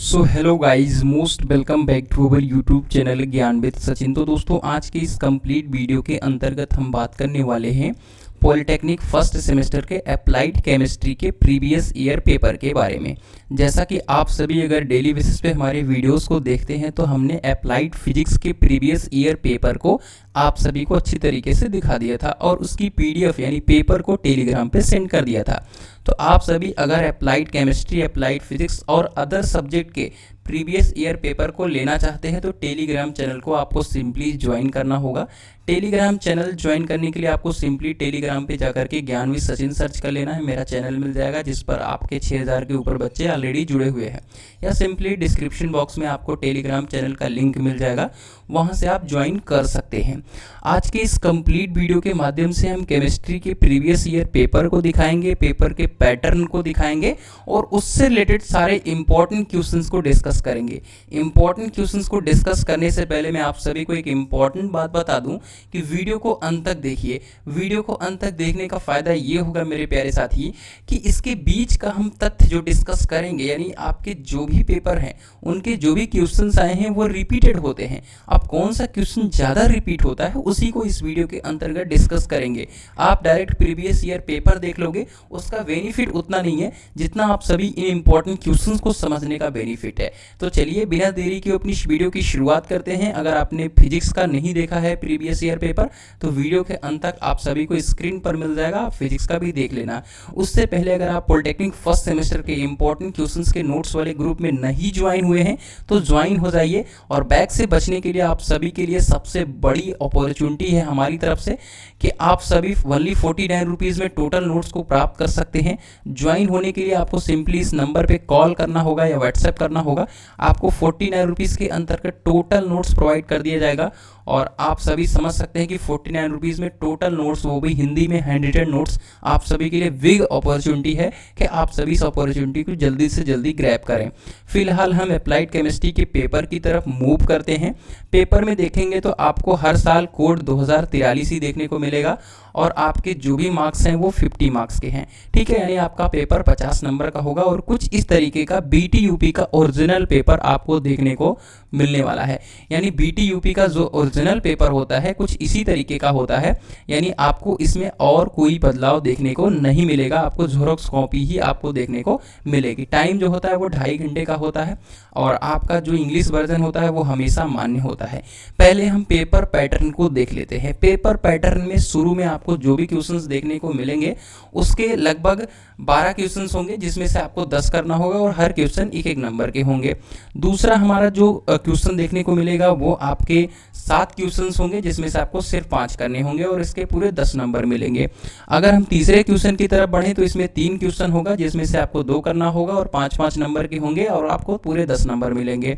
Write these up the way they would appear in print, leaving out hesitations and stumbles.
So hello guys, most welcome back to our YouTube channel Gyan with Sachin. तो दोस्तों, आज के इस कंप्लीट वीडियो के अंतर्गत हम बात करने वाले हैं पॉलिटेक्निक फर्स्ट सेमेस्टर के अप्लाइड केमिस्ट्री के प्रीवियस ईयर पेपर के बारे में। जैसा कि आप सभी अगर डेली बेसिस पे हमारे वीडियोस को देखते हैं तो हमने अप्लाइड फिजिक्स के प्रीवियस ईयर पेपर को आप सभी को अच्छी तरीके से दिखा दिया था और उसकी पीडीएफ यानी पेपर को टेलीग्राम पे सेंड कर दिया था। तो आप सभी अगर अप्लाइड केमिस्ट्री, अप्लाइड फिजिक्स और अदर सब्जेक्ट के प्रीवियस ईयर पेपर को लेना चाहते हैं तो टेलीग्राम चैनल को आपको सिंपली ज्वाइन करना होगा। टेलीग्राम चैनल ज्वाइन करने के लिए आपको सिंपली टेलीग्राम पे जाकर के ज्ञान विद सचिन सर्च कर लेना है। मेरा चैनल मिल जाएगा जिस पर आपके 6000 के ऊपर बच्चे ऑलरेडी जुड़े हुए हैं, या सिंपली डिस्क्रिप्शन बॉक्स में आपको टेलीग्राम चैनल का लिंक मिल जाएगा, वहां से आप ज्वाइन कर सकते हैं। आज के इस कंप्लीट वीडियो के माध्यम से हम केमिस्ट्री के प्रीवियस ईयर पेपर को दिखाएंगे, पेपर के पैटर्न को दिखाएंगे और उससे रिलेटेड सारे इंपॉर्टेंट क्वेश्चंस को डिस्कस करेंगे। इंपॉर्टेंट क्वेश्चंस को डिस्कस करने से पहले मैं आप सभी को एक इंपॉर्टेंट बात बता दूं कि वीडियो को अंत तक देखिए। वीडियो को अंत तक देखने का फायदा ये होगा मेरे प्यारे साथी कि इसके बीच का हम तथ्य जो डिस्कस करेंगे, यानी आपके जो भी पेपर हैं उनके जो भी क्वेश्चंस आए हैं वो रिपीटेड होते हैं। अब कौन सा क्वेश्चन ज़्यादा रिपीट होता है उसी को इस वीडियो के अंतर्गत डिस्कस करेंगे। आप डायरेक्ट प्रीवियस ईयर पेपर देख लोगे, उसका बेनिफिट उतना नहीं है जितना आप सभी इन इंपॉर्टेंट क्वेश्चंस को समझने का बेनिफिट है। तो चलिए बिना देरी के अपनी वीडियो की शुरुआत करते हैं। अगर आपने फिजिक्स का नहीं देखा है प्रीवियस ईयर पेपर तो वीडियो के अंत तक आप सभी को स्क्रीन पर मिल जाएगा, आप फिजिक्स का भी देख लेना। उससे पहले अगर आप पॉलिटेक्निक फर्स्ट सेमेस्टर के इंपॉर्टेंट क्वेश्चंस के नोट्स वाले ग्रुप में नहीं ज्वाइन हुए हैं तो ज्वाइन हो जाइए। और बैक से बचने के लिए आप सभी के लिए सबसे बड़ी अपॉर्चुनिटी है हमारी तरफ से कि आप सभी ओनली 49 रुपीज़ में टोटल नोट्स को प्राप्त कर सकते हैं। ज्वाइन होने के लिए आपको सिंपली इस नंबर पे कॉल करना होगा या व्हाट्सएप करना होगा। आपको 49 रुपीज़ के अंतर्गत टोटल नोट्स प्रोवाइड कर दिया जाएगा और आप सभी समझ सकते हैं कि 49 रुपीज़ में टोटल नोट्स, वो भी हिंदी में हैंड रिटन नोट्स, आप सभी के लिए बिग अपॉर्चुनिटी है कि आप सभी इस अपॉर्चुनिटी को जल्दी से जल्दी ग्रैब करें। फिलहाल हम अप्लाइड केमिस्ट्री के पेपर की तरफ मूव करते हैं। पेपर में देखेंगे तो आपको हर साल कोड 2043 ही देखने को मिलेगा और आपके जो भी मार्क्स हैं वो 50 मार्क्स के हैं, ठीक है। यानी आपका पेपर 50 नंबर का होगा और कुछ इस तरीके का बीटी यूपी का ओरिजिनल पेपर आपको देखने को मिलने वाला है। यानी बीटी यूपी का जो ओरिजिनल पेपर होता है कुछ इसी तरीके का होता है, यानी आपको इसमें और कोई बदलाव देखने को नहीं मिलेगा। आपको ज़ेरॉक्स कॉपी ही आपको देखने को मिलेगी। टाइम जो होता है वो 2.5 घंटे का होता है और आपका जो इंग्लिश वर्जन होता है वो हमेशा मान्य होता है। पहले हम पेपर पैटर्न को देख लेते हैं। पेपर पैटर्न में शुरू में आपको जो भी क्वेश्चंस देखने को मिलेंगे उसके लगभग 12 क्वेश्चंस होंगे जिसमें से आपको 10 करना होगा और हर क्वेश्चन एक एक नंबर के होंगे। दूसरा हमारा जो क्वेश्चन देखने को मिलेगा वो आपके 7 क्वेश्चंस होंगे जिसमें से आपको सिर्फ 5 करने होंगे और इसके पूरे 10 नंबर मिलेंगे। अगर हम तीसरे क्वेश्चन की तरफ बढ़ें तो इसमें 3 क्वेश्चन होगा जिसमें से आपको 2 करना होगा और 5-5 नंबर के होंगे और आपको पूरे 10 नंबर मिलेंगे।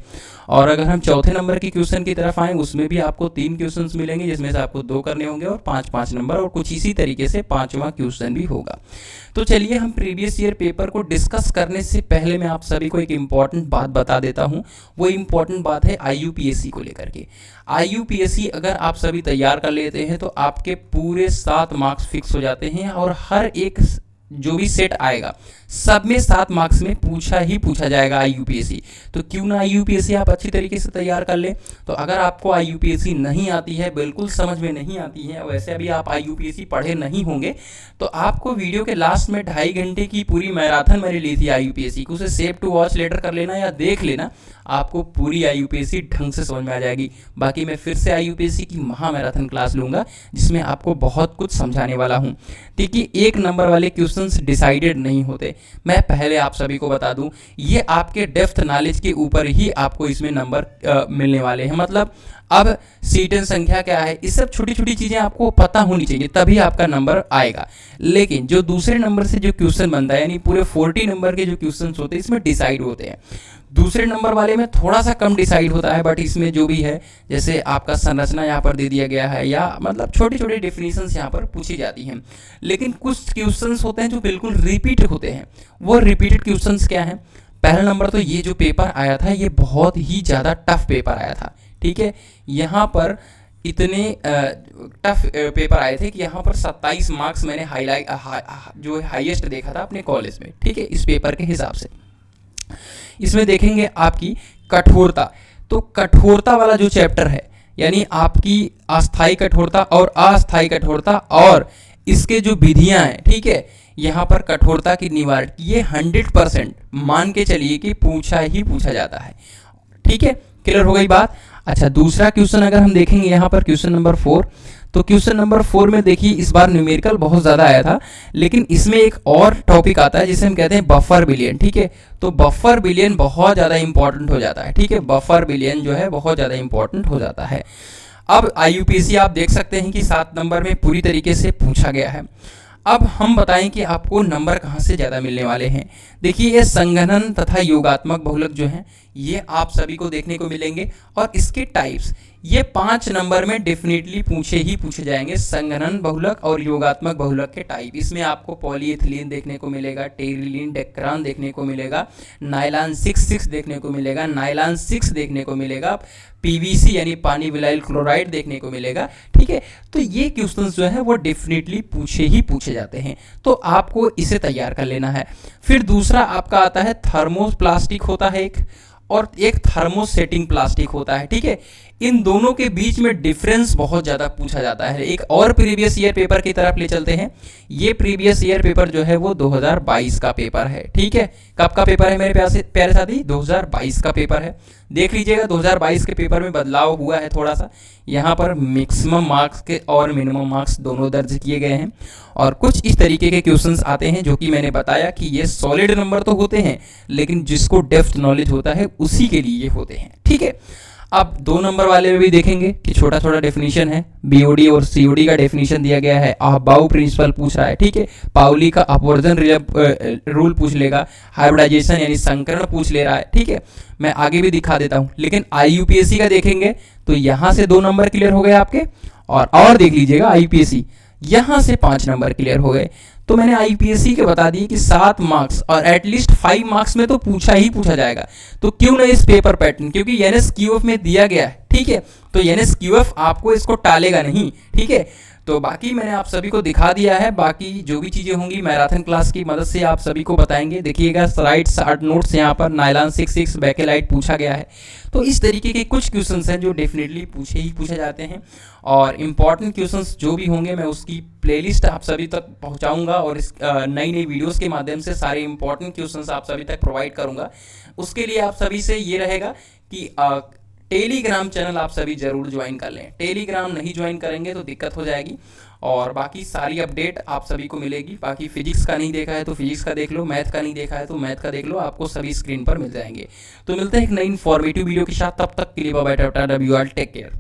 और अगर हम चौथे नंबर की क्वेश्चन की तरफ आएँ उसमें भी आपको 3 क्वेश्चंस मिलेंगे जिसमें से आपको 2 करने होंगे और 5-5 नंबर, और कुछ इसी तरीके से 5वां क्वेश्चन भी होगा। तो चलिए हम प्रीवियस ईयर पेपर को डिस्कस करने से पहले मैं आप सभी को एक इम्पॉर्टेंट बात बता देता हूं। वो इम्पॉर्टेंट बात है आईयूपीएससी को लेकर के। आईयूपीएससी अगर आप सभी तैयार कर लेते हैं तो आपके पूरे 7 मार्क्स फिक्स हो जाते हैं और हर एक जो भी सेट आएगा सब में 7 मार्क्स में पूछा जाएगा आईयूपीएससी। तो क्यों ना आईयूपीएससी आप अच्छी तरीके से तैयार कर लें। तो अगर आपको आईयूपीएससी नहीं आती है, बिल्कुल समझ में नहीं आती है, वैसे अभी आप आईयूपीएससी पढ़े नहीं होंगे तो आपको वीडियो के लास्ट में 2.5 घंटे की पूरी मैराथन मैंने ली थी आईयूपीएससी की, उसे सेव टू वॉच लेटर कर लेना या देख लेना, आपको पूरी आईयूपीएससी ढंग से समझ में आ जाएगी। बाकी मैं फिर से आईयूपीएससी की महा मैराथन क्लास लूंगा जिसमें आपको बहुत कुछ समझाने वाला हूँ। देखिए, 1 नंबर वाले क्वेश्चंस डिसाइडेड नहीं होते। मैं पहले आप सभी को बता दूं, ये आपके डेप्थ नॉलेज के ऊपर ही आपको इसमें नंबर मिलने वाले हैं। मतलब अब सीटन संख्या क्या है, इस सब छोटी छोटी चीज़ें आपको पता होनी चाहिए तभी आपका नंबर आएगा। लेकिन जो दूसरे नंबर से जो क्वेश्चन बनता है, यानी पूरे 40 नंबर के जो क्वेश्चन होते हैं इसमें डिसाइड होते हैं। दूसरे नंबर वाले में थोड़ा सा कम डिसाइड होता है, बट इसमें जो भी है जैसे आपका संरचना यहाँ पर दे दिया गया है या मतलब छोटी छोटी डेफिनेशंस यहाँ पर पूछी जाती हैं। लेकिन कुछ क्वेश्चंस होते हैं जो बिल्कुल रिपीट होते हैं। वो रिपीटेड क्वेश्चंस क्या हैं? पहला नंबर तो ये जो पेपर आया था ये बहुत ही ज़्यादा टफ पेपर आया था, ठीक है। यहाँ पर इतने टफ पेपर आए थे कि यहाँ पर 27 मार्क्स मैंने जो हाईएस्ट देखा था अपने कॉलेज में, ठीक है, इस पेपर के हिसाब से। इसमें देखेंगे आपकी कठोरता। तो कठोरता वाला जो चैप्टर है, यानी आपकी अस्थायी कठोरता और अस्थायी कठोरता और इसके जो विधियां हैं, ठीक है, यहाँ पर कठोरता की निवारण, ये 100% मान के चलिए कि पूछा ही पूछा जाता है। ठीक है, क्लियर हो गई बात। अच्छा, दूसरा क्वेश्चन अगर हम देखेंगे यहाँ पर क्वेश्चन नंबर 4, तो क्वेश्चन नंबर 4 में देखिए इस बार न्यूमेरिकल बहुत ज़्यादा आया था, लेकिन इसमें एक और टॉपिक आता है जिसे हम कहते हैं बफर बिलियन। ठीक है, तो बफर बिलियन बहुत ज़्यादा इंपॉर्टेंट हो जाता है। ठीक है, बफर बिलियन जो है बहुत ज़्यादा इंपॉर्टेंट हो जाता है। अब IUPAC आप देख सकते हैं कि 7 नंबर में पूरी तरीके से पूछा गया है। अब हम बताएं कि आपको नंबर कहाँ से ज़्यादा मिलने वाले हैं। देखिए, ये संघनन तथा योगात्मक बहुलक जो हैं ये आप सभी को देखने को मिलेंगे, और इसके टाइप्स ये 5 नंबर में डेफिनेटली पूछे ही पूछे जाएंगे। संघनन बहुलक और योगात्मक बहुलक के टाइप, इसमें आपको पॉलीएथिलीन देखने को मिलेगा, टेरिलीन डेक्रान देखने को मिलेगा, नाइलॉन 6 देखने को मिलेगा, नाइलॉन 6 देखने को मिलेगा, PVC यानी पानी विलाइल क्लोराइड देखने को मिलेगा। ठीक है, तो ये क्वेश्चंस जो है वो डेफिनेटली पूछे ही पूछे जाते हैं, तो आपको इसे तैयार कर लेना है। फिर दूसरा आपका आता है थर्मोप्लास्टिक होता है एक, और एक थर्मोसेटिंग प्लास्टिक होता है। ठीक है, इन दोनों के बीच में डिफरेंस बहुत ज़्यादा पूछा जाता है। एक और प्रीवियस ईयर पेपर की तरफ ले चलते हैं। ये प्रीवियस ईयर पेपर जो है वो 2022 का पेपर है। ठीक है, कब का पेपर है मेरे प्यारे साथी? 2022 का पेपर है। देख लीजिएगा 2022 के पेपर में बदलाव हुआ है थोड़ा सा, यहाँ पर मैक्सिमम मार्क्स के और मिनिमम मार्क्स दोनों दर्ज किए गए हैं, और कुछ इस तरीके के क्वेश्चंस आते हैं जो कि मैंने बताया कि ये सॉलिड नंबर तो होते हैं, लेकिन जिसको डेप्थ नॉलेज होता है उसी के लिए ये होते हैं। ठीक है, अब 2 नंबर वाले में भी देखेंगे कि छोटा छोटा डेफिनेशन है। BOD और COD का डेफिनेशन दिया गया है, अबाउ प्रिंसिपल पूछ रहा है। ठीक है, पाउली का अपवर्जन रूल पूछ लेगा, हाइब्रिडाइजेशन यानी संकरण पूछ ले रहा है। ठीक है, मैं आगे भी दिखा देता हूं, लेकिन IUPAC का देखेंगे तो यहां से 2 नंबर क्लियर हो गए आपके, और देख लीजिएगा IUPAC यहां से 5 नंबर क्लियर हो गए। तो मैंने IUPAC के बता दिए कि 7 मार्क्स और एटलीस्ट 5 मार्क्स में तो पूछा ही पूछा जाएगा। तो क्यों ना इस पेपर पैटर्न, क्योंकि NSQF में दिया गया है। ठीक है, तो NSQF आपको इसको टालेगा नहीं। ठीक है, तो बाकी मैंने आप सभी को दिखा दिया है। बाकी जो भी चीज़ें होंगी मैराथन क्लास की मदद से आप सभी को बताएंगे। देखिएगा राइट शार्ट नोट्स यहाँ पर नाइलॉन 6 बेकेलाइट पूछा गया है। तो इस तरीके के कुछ क्वेश्चंस हैं जो डेफिनेटली पूछे ही पूछे जाते हैं, और इम्पॉर्टेंट क्वेश्चंस जो भी होंगे मैं उसकी प्लेलिस्ट आप सभी तक पहुँचाऊँगा, और इस नई नई वीडियोज़ के माध्यम से सारे इंपॉर्टेंट क्वेश्चंस आप सभी तक प्रोवाइड करूँगा। उसके लिए आप सभी से ये रहेगा कि टेलीग्राम चैनल आप सभी जरूर ज्वाइन कर लें। टेलीग्राम नहीं ज्वाइन करेंगे तो दिक्कत हो जाएगी, और बाकी सारी अपडेट आप सभी को मिलेगी। बाकी फिजिक्स का नहीं देखा है तो फिजिक्स का देख लो, मैथ का नहीं देखा है तो मैथ का देख लो, आपको सभी स्क्रीन पर मिल जाएंगे। तो मिलते हैं एक नई इन्फॉर्मेटिव वीडियो के साथ, तब तक के लिए bye bye, tata, take care.